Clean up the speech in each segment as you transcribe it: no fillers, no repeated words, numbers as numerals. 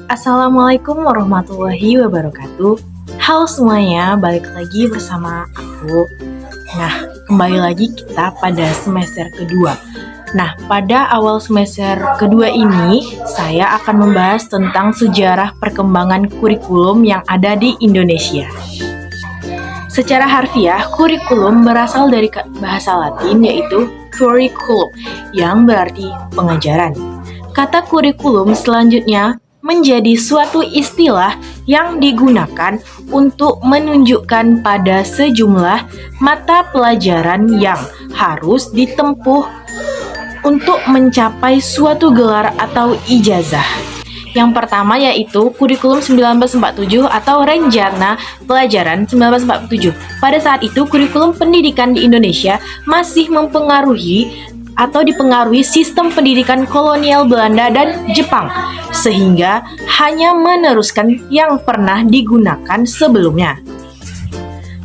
Assalamualaikum warahmatullahi wabarakatuh. Halo semuanya, balik lagi bersama aku. Nah, kembali lagi kita pada semester kedua. Nah, pada awal semester kedua ini, saya akan membahas tentang sejarah perkembangan kurikulum yang ada di Indonesia. Secara harfiah, kurikulum berasal dari bahasa Latin yaitu curriculum, yang berarti pengajaran. Kata kurikulum selanjutnya menjadi suatu istilah yang digunakan untuk menunjukkan pada sejumlah mata pelajaran yang harus ditempuh untuk mencapai suatu gelar atau ijazah. Yang pertama yaitu kurikulum 1947 atau Rencana Pelajaran 1947. Pada saat itu kurikulum pendidikan di Indonesia masih dipengaruhi sistem pendidikan kolonial Belanda dan Jepang, sehingga hanya meneruskan yang pernah digunakan sebelumnya.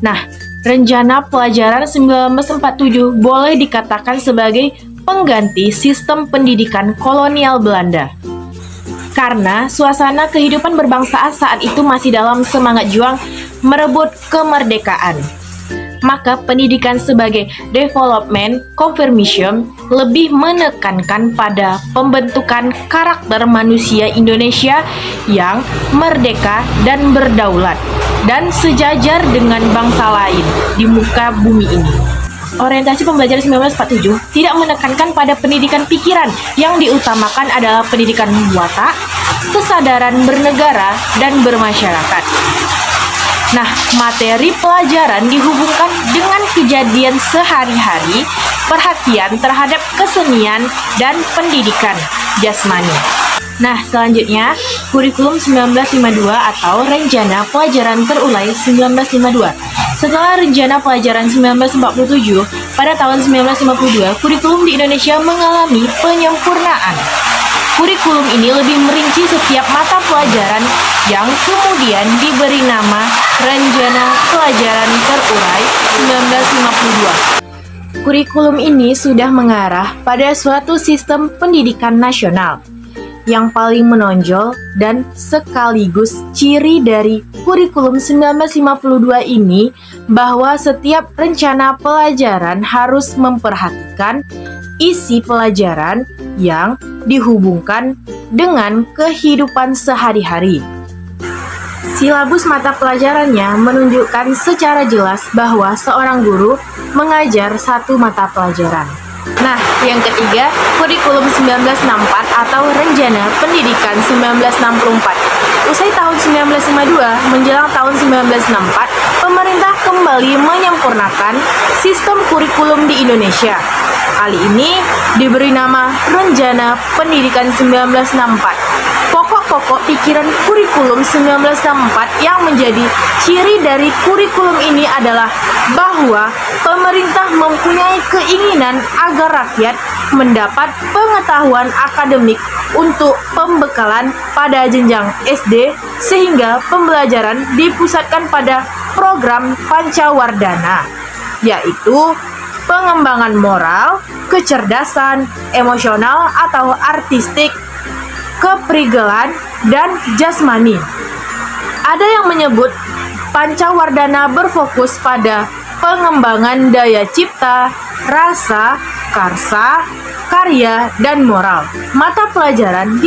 Nah, Rencana Pelajaran 1947 boleh dikatakan sebagai pengganti sistem pendidikan kolonial Belanda. Karena suasana kehidupan berbangsa saat itu masih dalam semangat juang merebut kemerdekaan, maka pendidikan sebagai development confirmation lebih menekankan pada pembentukan karakter manusia Indonesia yang merdeka dan berdaulat dan sejajar dengan bangsa lain di muka bumi ini. Orientasi pembelajaran 1947 tidak menekankan pada pendidikan pikiran, yang diutamakan adalah pendidikan watak, kesadaran bernegara, dan bermasyarakat. Nah, materi pelajaran dihubungkan dengan kejadian sehari-hari, perhatian terhadap kesenian, dan pendidikan jasmani. Nah, selanjutnya, kurikulum 1952 atau Rencana Pelajaran Terulai 1952. Setelah Rencana Pelajaran 1947, pada tahun 1952, kurikulum di Indonesia mengalami penyempurnaan. Kurikulum ini lebih merinci setiap mata pelajaran yang kemudian diberi nama Rencana Pelajaran Terulai 1952. Kurikulum ini sudah mengarah pada suatu sistem pendidikan nasional. Yang paling menonjol dan sekaligus ciri dari kurikulum 1952 ini bahwa setiap rencana pelajaran harus memperhatikan isi pelajaran yang dihubungkan dengan kehidupan sehari-hari. Silabus mata pelajarannya menunjukkan secara jelas bahwa seorang guru mengajar satu mata pelajaran. Nah, yang ketiga, kurikulum 1964 atau Rencana Pendidikan 1964. Usai tahun 1952 menjelang tahun 1964, pemerintah kembali menyempurnakan sistem kurikulum di Indonesia. Kali ini diberi nama Rencana Pendidikan 1964. Pokok-pokok pikiran kurikulum 1964 yang menjadi ciri dari kurikulum ini adalah bahwa pemerintah mempunyai keinginan agar rakyat mendapat pengetahuan akademik untuk pembekalan pada jenjang SD, sehingga pembelajaran dipusatkan pada program Pancawardhana, yaitu pengembangan moral, kecerdasan, emosional atau artistik, keprigelan, dan jasmani. Ada yang menyebut Pancawardhana berfokus pada pengembangan daya cipta, rasa, karsa, karya, dan moral. Mata pelajaran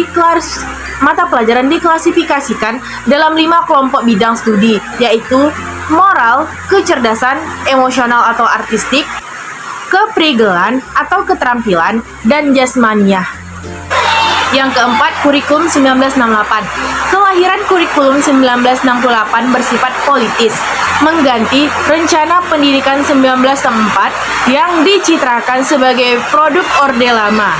diklasifikasikan dalam 5 kelompok bidang studi, yaitu moral, kecerdasan, emosional atau artistik, keprigelan atau keterampilan, dan jasmaniah. Yang keempat, kurikulum 1968. Kelahiran kurikulum 1968 bersifat politis, mengganti Rencana Pendidikan 1964 yang dicitrakan sebagai produk Orde Lama.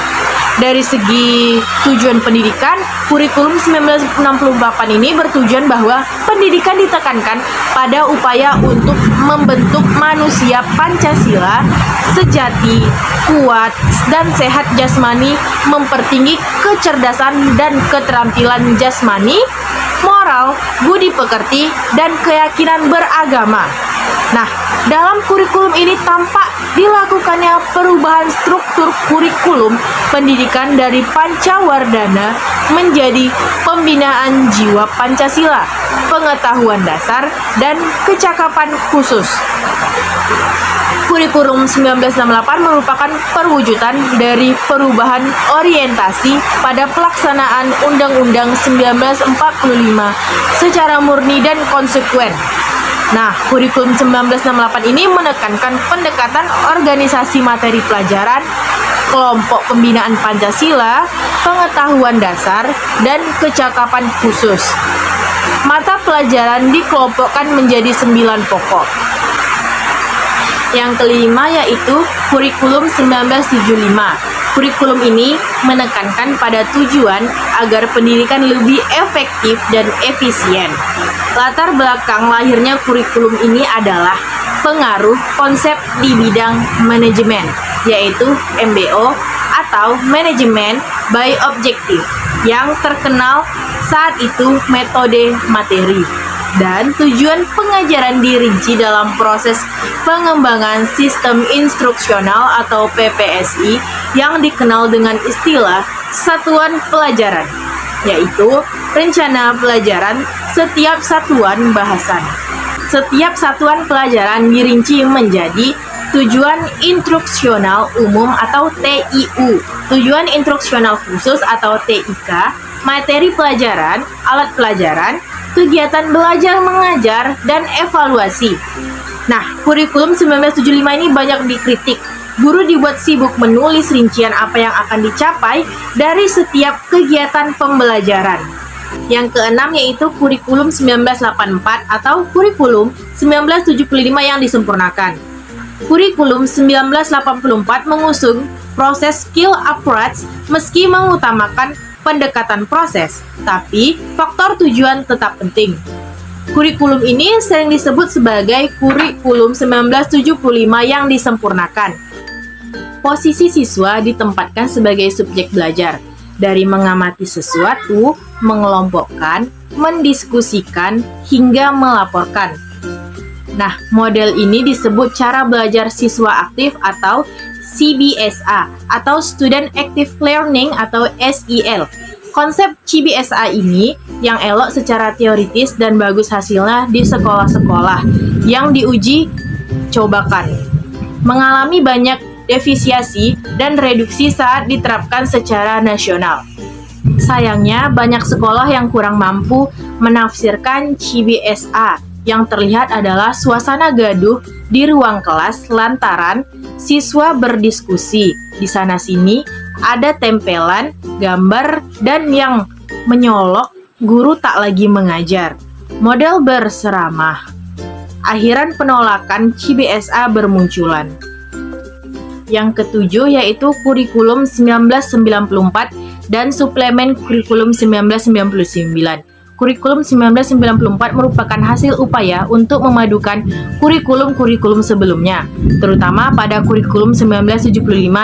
Dari segi tujuan pendidikan, kurikulum 1968 ini bertujuan bahwa pendidikan ditekankan pada upaya untuk membentuk manusia Pancasila sejati, kuat, dan sehat jasmani, mempertinggi kecerdasan dan keterampilan jasmani, moral, budi pekerti, dan keyakinan beragama. Nah, dalam kurikulum ini tampak dilakukannya perubahan struktur kurikulum pendidikan dari Pancawardhana menjadi pembinaan jiwa Pancasila, pengetahuan dasar, dan kecakapan khusus. Kurikulum 1968 merupakan perwujudan dari perubahan orientasi pada pelaksanaan Undang-Undang 1945 secara murni dan konsekuen. Nah, kurikulum 1968 ini menekankan pendekatan organisasi materi pelajaran, kelompok pembinaan Pancasila, pengetahuan dasar, dan kecakapan khusus. Mata pelajaran dikelompokkan menjadi 9 pokok. Yang kelima yaitu kurikulum 1975. Kurikulum ini menekankan pada tujuan agar pendidikan lebih efektif dan efisien. Latar belakang lahirnya kurikulum ini adalah pengaruh konsep di bidang manajemen, yaitu MBO atau Manajemen by Objective, yang terkenal saat itu metode materi. Dan tujuan pengajaran dirinci dalam proses pengembangan sistem instruksional atau PPSI yang dikenal dengan istilah satuan pelajaran, yaitu rencana pelajaran setiap satuan bahasan. Setiap satuan pelajaran dirinci menjadi tujuan instruksional umum atau TIU, tujuan instruksional khusus atau TIK, materi pelajaran, alat pelajaran, kegiatan belajar mengajar, dan evaluasi. Nah, kurikulum 1975 ini banyak dikritik. Guru dibuat sibuk menulis rincian apa yang akan dicapai dari setiap kegiatan pembelajaran. Yang keenam yaitu kurikulum 1984 atau kurikulum 1975 yang disempurnakan. Kurikulum 1984 mengusung proses skill approach meski mengutamakan pendekatan proses, tapi faktor tujuan tetap penting. Kurikulum ini sering disebut sebagai kurikulum 1975 yang disempurnakan. Posisi siswa ditempatkan sebagai subjek belajar, dari mengamati sesuatu, mengelompokkan, mendiskusikan, hingga melaporkan. Nah, model ini disebut cara belajar siswa aktif atau CBSA atau Student Active Learning atau SEL. Konsep CBSA ini yang elok secara teoritis dan bagus hasilnya di sekolah-sekolah yang diuji cobakan. Mengalami banyak defisiasi dan reduksi saat diterapkan secara nasional. Sayangnya, banyak sekolah yang kurang mampu menafsirkan CBSA. Yang terlihat adalah suasana gaduh di ruang kelas lantaran siswa berdiskusi. Di sana-sini ada tempelan, gambar, dan yang menyolok guru tak lagi mengajar. Model berseramah. Akhiran penolakan CBSA bermunculan. Yang ketujuh yaitu kurikulum 1994 dan suplemen kurikulum 1999. Kurikulum 1994 merupakan hasil upaya untuk memadukan kurikulum-kurikulum sebelumnya, terutama pada kurikulum 1975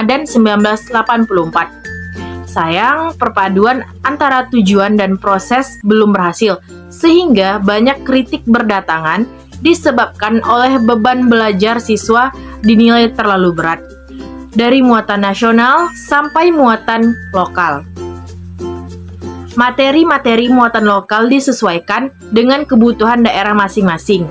dan 1984. Sayang, perpaduan antara tujuan dan proses belum berhasil, sehingga banyak kritik berdatangan disebabkan oleh beban belajar siswa dinilai terlalu berat, dari muatan nasional sampai muatan lokal. Materi-materi muatan lokal disesuaikan dengan kebutuhan daerah masing-masing.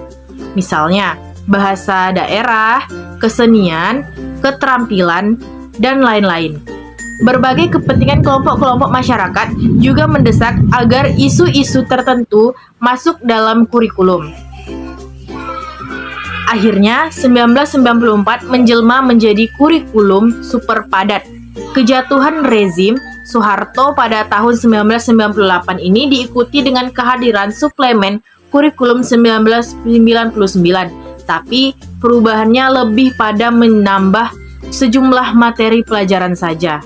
Misalnya, bahasa daerah, kesenian, keterampilan, dan lain-lain. Berbagai kepentingan kelompok-kelompok masyarakat juga mendesak agar isu-isu tertentu masuk dalam kurikulum. Akhirnya, 1994 menjelma menjadi kurikulum super padat. Kejatuhan rezim Soeharto pada tahun 1998 ini diikuti dengan kehadiran suplemen kurikulum 1999, tapi perubahannya lebih pada menambah sejumlah materi pelajaran saja.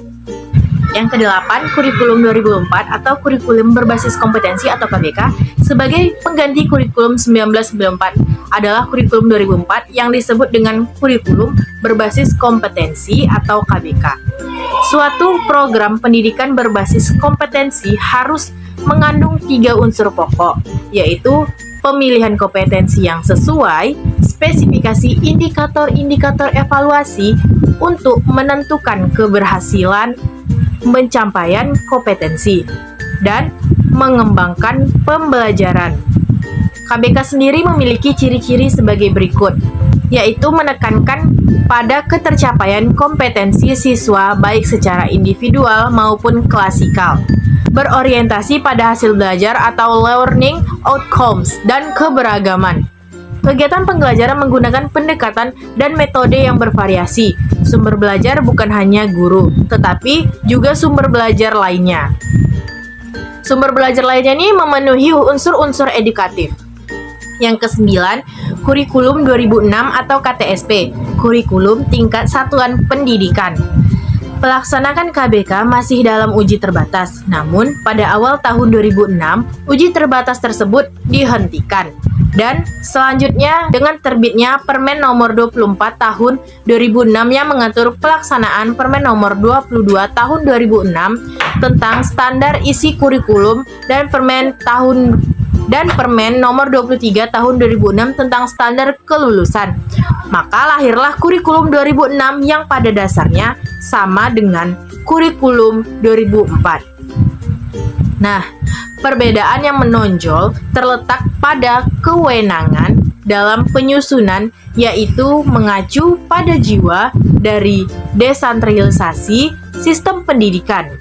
Yang kedelapan, kurikulum 2004 atau kurikulum berbasis kompetensi atau KBK sebagai pengganti kurikulum 1994 adalah kurikulum 2004 yang disebut dengan kurikulum berbasis kompetensi atau KBK. Suatu program pendidikan berbasis kompetensi harus mengandung 3 unsur pokok, yaitu pemilihan kompetensi yang sesuai, spesifikasi indikator-indikator evaluasi untuk menentukan keberhasilan pencapaian kompetensi, dan mengembangkan pembelajaran. KBK sendiri memiliki ciri-ciri sebagai berikut, yaitu menekankan pada ketercapaian kompetensi siswa baik secara individual maupun klasikal, berorientasi pada hasil belajar atau learning outcomes dan keberagaman. Kegiatan pembelajaran menggunakan pendekatan dan metode yang bervariasi. Sumber belajar bukan hanya guru, tetapi juga sumber belajar lainnya. Sumber belajar lainnya ini memenuhi unsur-unsur edukatif. Yang kesembilan, kurikulum 2006 atau KTSP, kurikulum tingkat satuan pendidikan. Pelaksanaan KBK masih dalam uji terbatas, namun pada awal tahun 2006, uji terbatas tersebut dihentikan. Dan selanjutnya dengan terbitnya Permen nomor 24 tahun 2006 yang mengatur pelaksanaan Permen nomor 22 tahun 2006 tentang standar isi kurikulum dan Permen nomor 23 tahun 2006 tentang standar kelulusan. Maka lahirlah kurikulum 2006 yang pada dasarnya sama dengan kurikulum 2004. Nah, perbedaan yang menonjol terletak pada kewenangan dalam penyusunan, yaitu mengacu pada jiwa dari desentralisasi sistem pendidikan.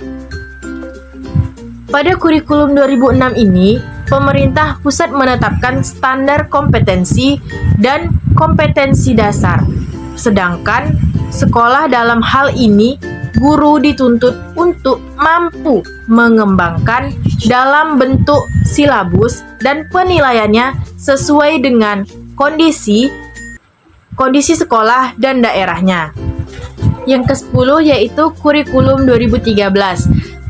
Pada kurikulum 2006 ini, pemerintah pusat menetapkan standar kompetensi dan kompetensi dasar. Sedangkan sekolah dalam hal ini, guru dituntut untuk mampu mengembangkan dalam bentuk silabus dan penilaiannya sesuai dengan kondisi sekolah dan daerahnya. Yang ke-10 yaitu kurikulum 2013.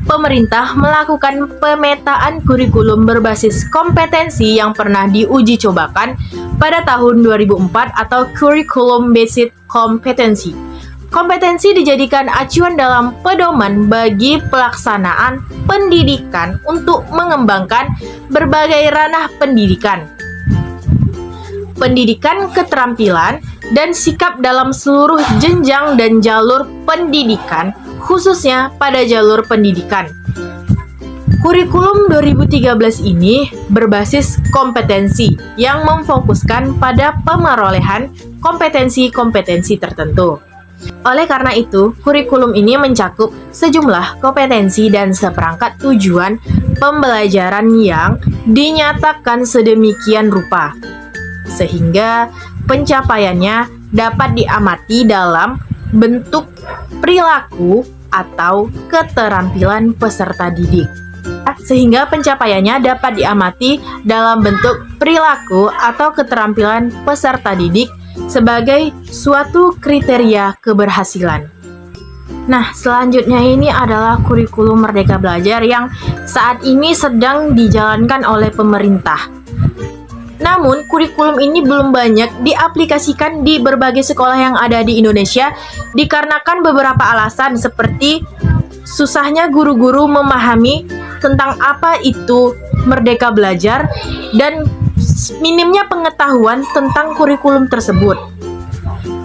Pemerintah melakukan pemetaan kurikulum berbasis kompetensi yang pernah diuji cobakan pada tahun 2004 atau Curriculum Based Competency. Kompetensi dijadikan acuan dalam pedoman bagi pelaksanaan pendidikan untuk mengembangkan berbagai ranah pendidikan. Pendidikan, keterampilan, dan sikap dalam seluruh jenjang dan jalur pendidikan, khususnya pada jalur pendidikan. Kurikulum 2013 ini berbasis kompetensi yang memfokuskan pada pemerolehan kompetensi-kompetensi tertentu. Oleh karena itu, kurikulum ini mencakup sejumlah kompetensi dan seperangkat tujuan pembelajaran yang dinyatakan sedemikian rupa, sehingga pencapaiannya dapat diamati dalam bentuk perilaku atau keterampilan peserta didik. Sehingga pencapaiannya dapat diamati dalam bentuk perilaku atau keterampilan peserta didik sebagai suatu kriteria keberhasilan. Nah, selanjutnya ini adalah kurikulum Merdeka Belajar yang saat ini sedang dijalankan oleh pemerintah. Namun, kurikulum ini belum banyak diaplikasikan di berbagai sekolah yang ada di Indonesia dikarenakan beberapa alasan seperti susahnya guru-guru memahami tentang apa itu Merdeka Belajar dan minimnya pengetahuan tentang kurikulum tersebut.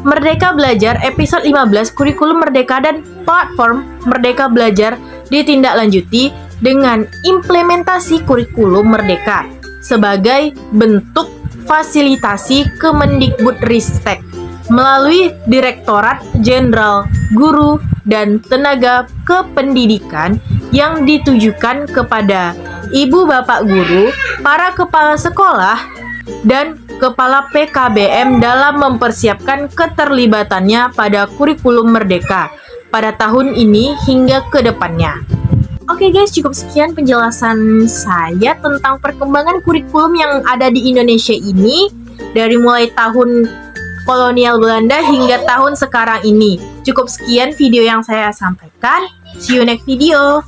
Merdeka Belajar episode 15 Kurikulum Merdeka dan Platform Merdeka Belajar ditindaklanjuti dengan implementasi kurikulum Merdeka sebagai bentuk fasilitasi Kemendikbudristek melalui Direktorat Jenderal Guru dan Tenaga Kependidikan yang ditujukan kepada ibu bapak guru, para kepala sekolah, dan kepala PKBM dalam mempersiapkan keterlibatannya pada kurikulum Merdeka pada tahun ini hingga ke depannya. Oke guys, cukup sekian penjelasan saya tentang perkembangan kurikulum yang ada di Indonesia ini dari mulai tahun kolonial Belanda hingga tahun sekarang ini. Cukup sekian video yang saya sampaikan. See you next video.